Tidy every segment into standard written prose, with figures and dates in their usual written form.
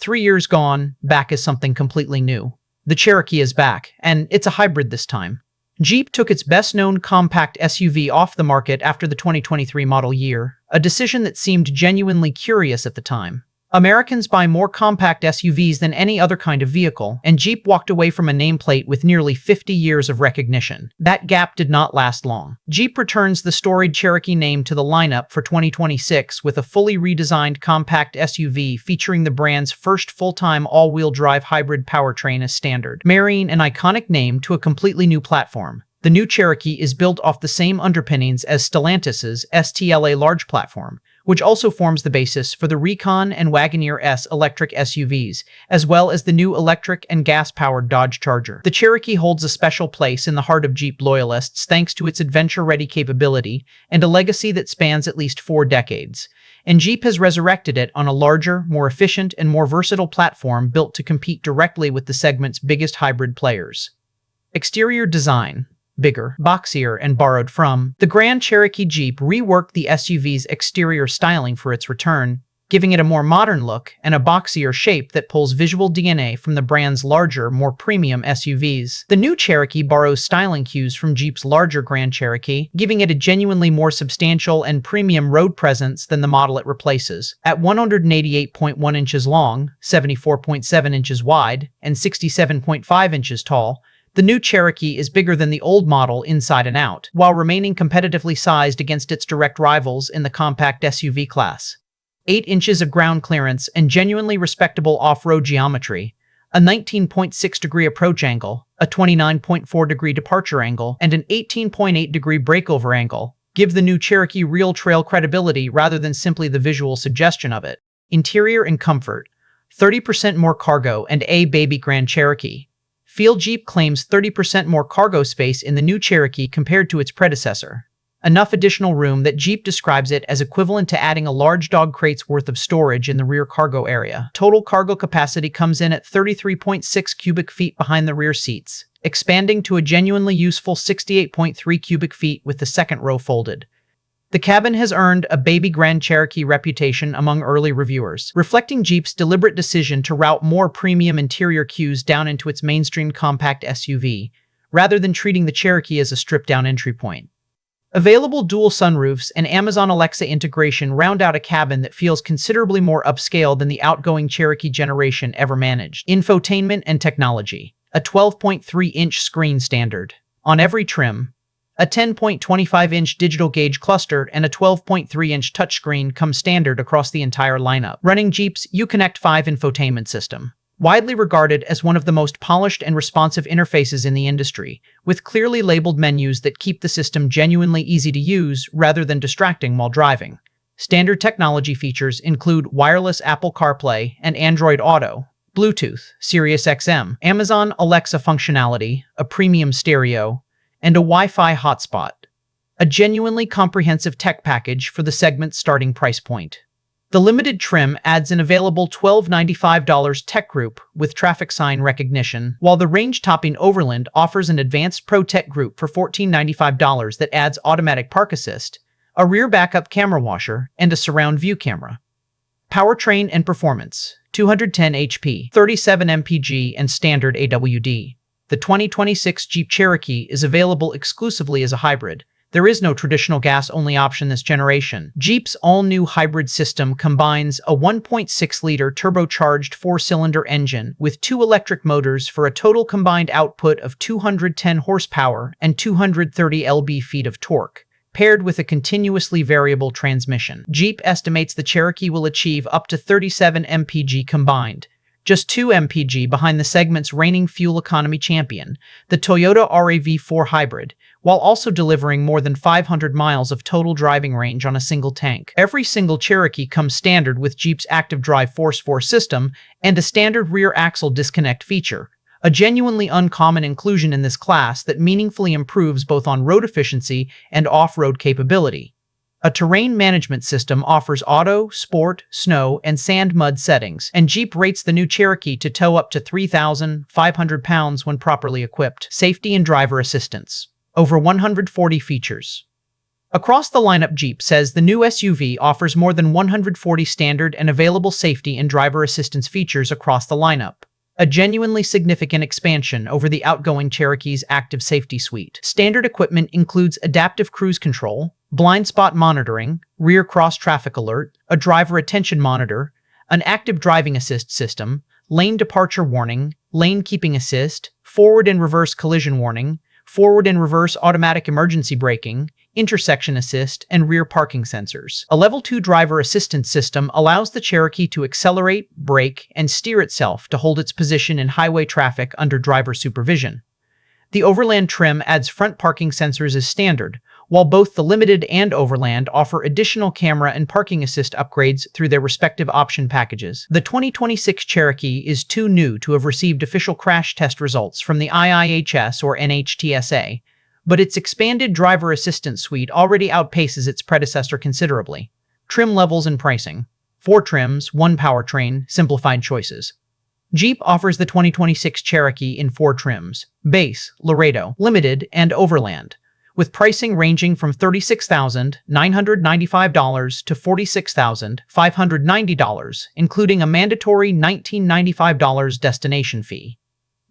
3 years gone, back is something completely new. The Cherokee is back, and it's a hybrid this time. Jeep took its best-known compact SUV off the market after the 2023 model year, a decision that seemed genuinely curious at the time. Americans buy more compact SUVs than any other kind of vehicle, and Jeep walked away from a nameplate with nearly 50 years of recognition. That gap did not last long. Jeep returns the storied Cherokee name to the lineup for 2026 with a fully redesigned compact SUV featuring the brand's first full-time all-wheel drive hybrid powertrain as standard, marrying an iconic name to a completely new platform. The new Cherokee is built off the same underpinnings as Stellantis's STLA large platform, which also forms the basis for the Recon and Wagoneer S electric SUVs, as well as the new electric and gas-powered Dodge Charger. The Cherokee holds a special place in the heart of Jeep loyalists thanks to its adventure-ready capability and a legacy that spans at least 4 decades. And Jeep has resurrected it on a larger, more efficient, and more versatile platform built to compete directly with the segment's biggest hybrid players. Exterior design. Bigger, boxier, and borrowed from. The Grand Cherokee Jeep reworked the SUV's exterior styling for its return, giving it a more modern look and a boxier shape that pulls visual DNA from the brand's larger, more premium SUVs. The new Cherokee borrows styling cues from Jeep's larger Grand Cherokee, giving it a genuinely more substantial and premium road presence than the model it replaces. At 188.1 inches long, 74.7 inches wide, and 67.5 inches tall, the new Cherokee is bigger than the old model inside and out, while remaining competitively sized against its direct rivals in the compact SUV class. 8 inches of ground clearance and genuinely respectable off-road geometry, a 19.6-degree approach angle, a 29.4-degree departure angle, and an 18.8-degree breakover angle give the new Cherokee real trail credibility rather than simply the visual suggestion of it. Interior and comfort. 30% more cargo and a baby Grand Cherokee. Jeep claims 30% more cargo space in the new Cherokee compared to its predecessor. Enough additional room that Jeep describes it as equivalent to adding a large dog crate's worth of storage in the rear cargo area. Total cargo capacity comes in at 33.6 cubic feet behind the rear seats, expanding to a genuinely useful 68.3 cubic feet with the second row folded. The cabin has earned a baby Grand Cherokee reputation among early reviewers, reflecting Jeep's deliberate decision to route more premium interior cues down into its mainstream compact SUV, rather than treating the Cherokee as a stripped-down entry point. Available dual sunroofs and Amazon Alexa integration round out a cabin that feels considerably more upscale than the outgoing Cherokee generation ever managed. Infotainment and technology. A 12.3-inch screen standard on every trim. A 10.25-inch digital gauge cluster and a 12.3-inch touchscreen come standard across the entire lineup, running Jeep's Uconnect 5 infotainment system. Widely regarded as one of the most polished and responsive interfaces in the industry, with clearly labeled menus that keep the system genuinely easy to use rather than distracting while driving. Standard technology features include wireless Apple CarPlay and Android Auto, Bluetooth, Sirius XM, Amazon Alexa functionality, a premium stereo, and a Wi-Fi hotspot. A genuinely comprehensive tech package for the segment's starting price point. The limited trim adds an available $1,295 tech group with traffic sign recognition, while the range-topping Overland offers an advanced Pro Tech group for $1,495 that adds automatic park assist, a rear backup camera washer, and a surround view camera. Powertrain and performance. 210 HP, 37 mpg, and standard AWD. The 2026 Jeep Cherokee is available exclusively as a hybrid. There is no traditional gas-only option this generation. Jeep's all-new hybrid system combines a 1.6-liter turbocharged 4-cylinder engine with 2 electric motors for a total combined output of 210 horsepower and 230 lb-ft of torque, paired with a continuously variable transmission. Jeep estimates the Cherokee will achieve up to 37 mpg combined, just 2 mpg behind the segment's reigning fuel economy champion, the Toyota RAV4 hybrid, while also delivering more than 500 miles of total driving range on a single tank. Every single Cherokee comes standard with Jeep's Active Drive Force 4 system and a standard rear axle disconnect feature, a genuinely uncommon inclusion in this class that meaningfully improves both on-road efficiency and off-road capability. A terrain management system offers auto, sport, snow, and sand mud settings, and Jeep rates the new Cherokee to tow up to 3,500 pounds when properly equipped. Safety and driver assistance. Over 140 features. Across the lineup, Jeep says the new SUV offers more than 140 standard and available safety and driver assistance features across the lineup, a genuinely significant expansion over the outgoing Cherokee's active safety suite. Standard equipment includes adaptive cruise control, blind spot monitoring, rear cross-traffic alert, a driver attention monitor, an active driving assist system, lane departure warning, lane keeping assist, forward and reverse collision warning, forward and reverse automatic emergency braking, intersection assist, and rear parking sensors. A Level 2 driver assistance system allows the Cherokee to accelerate, brake, and steer itself to hold its position in highway traffic under driver supervision. The Overland trim adds front parking sensors as standard, while both the Limited and Overland offer additional camera and parking assist upgrades through their respective option packages. The 2026 Cherokee is too new to have received official crash test results from the IIHS or NHTSA, but its expanded driver assistance suite already outpaces its predecessor considerably. Trim levels and pricing. 4 trims, 1 powertrain, simplified choices. Jeep offers the 2026 Cherokee in 4 trims: Base, Laredo, Limited, and Overland, with pricing ranging from $36,995 to $46,590, including a mandatory $1,995 destination fee.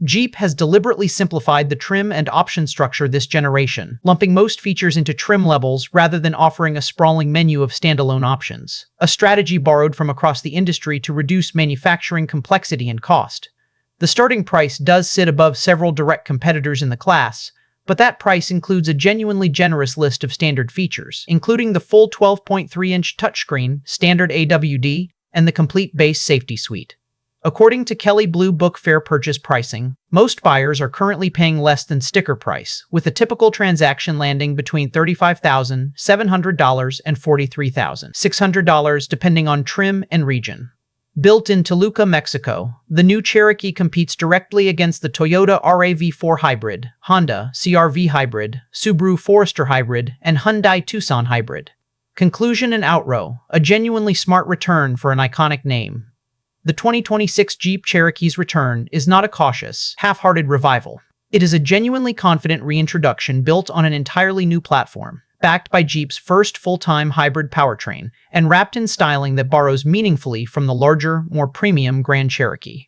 Jeep has deliberately simplified the trim and option structure this generation, lumping most features into trim levels rather than offering a sprawling menu of standalone options, a strategy borrowed from across the industry to reduce manufacturing complexity and cost. The starting price does sit above several direct competitors in the class, but that price includes a genuinely generous list of standard features, including the full 12.3-inch touchscreen, standard AWD, and the complete base safety suite. According to Kelley Blue Book fair purchase pricing, most buyers are currently paying less than sticker price, with a typical transaction landing between $35,700 and $43,600 depending on trim and region. Built in Toluca, Mexico, the new Cherokee competes directly against the Toyota RAV4 Hybrid, Honda CR-V Hybrid, Subaru Forester Hybrid, and Hyundai Tucson Hybrid. Conclusion and outro: a genuinely smart return for an iconic name. The 2026 Jeep Cherokee's return is not a cautious, half-hearted revival. It is a genuinely confident reintroduction built on an entirely new platform, backed by Jeep's first full-time hybrid powertrain, and wrapped in styling that borrows meaningfully from the larger, more premium Grand Cherokee.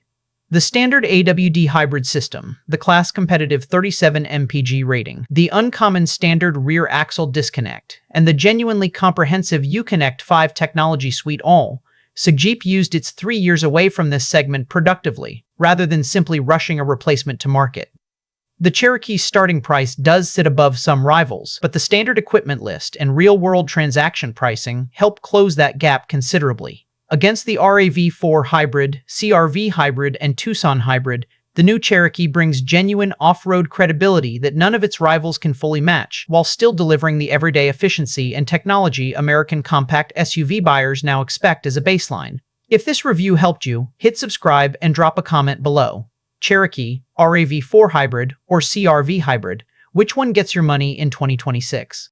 The standard AWD hybrid system, the class-competitive 37 mpg rating, the uncommon standard rear axle disconnect, and the genuinely comprehensive Uconnect 5 technology suite so Jeep used its 3 years away from this segment productively, rather than simply rushing a replacement to market. The Cherokee's starting price does sit above some rivals, but the standard equipment list and real-world transaction pricing help close that gap considerably. Against the RAV4 Hybrid, CR-V Hybrid, and Tucson Hybrid, the new Cherokee brings genuine off-road credibility that none of its rivals can fully match, while still delivering the everyday efficiency and technology American compact SUV buyers now expect as a baseline. If this review helped you, hit subscribe and drop a comment below. Cherokee, RAV4 Hybrid, or CR-V Hybrid, which one gets your money in 2026?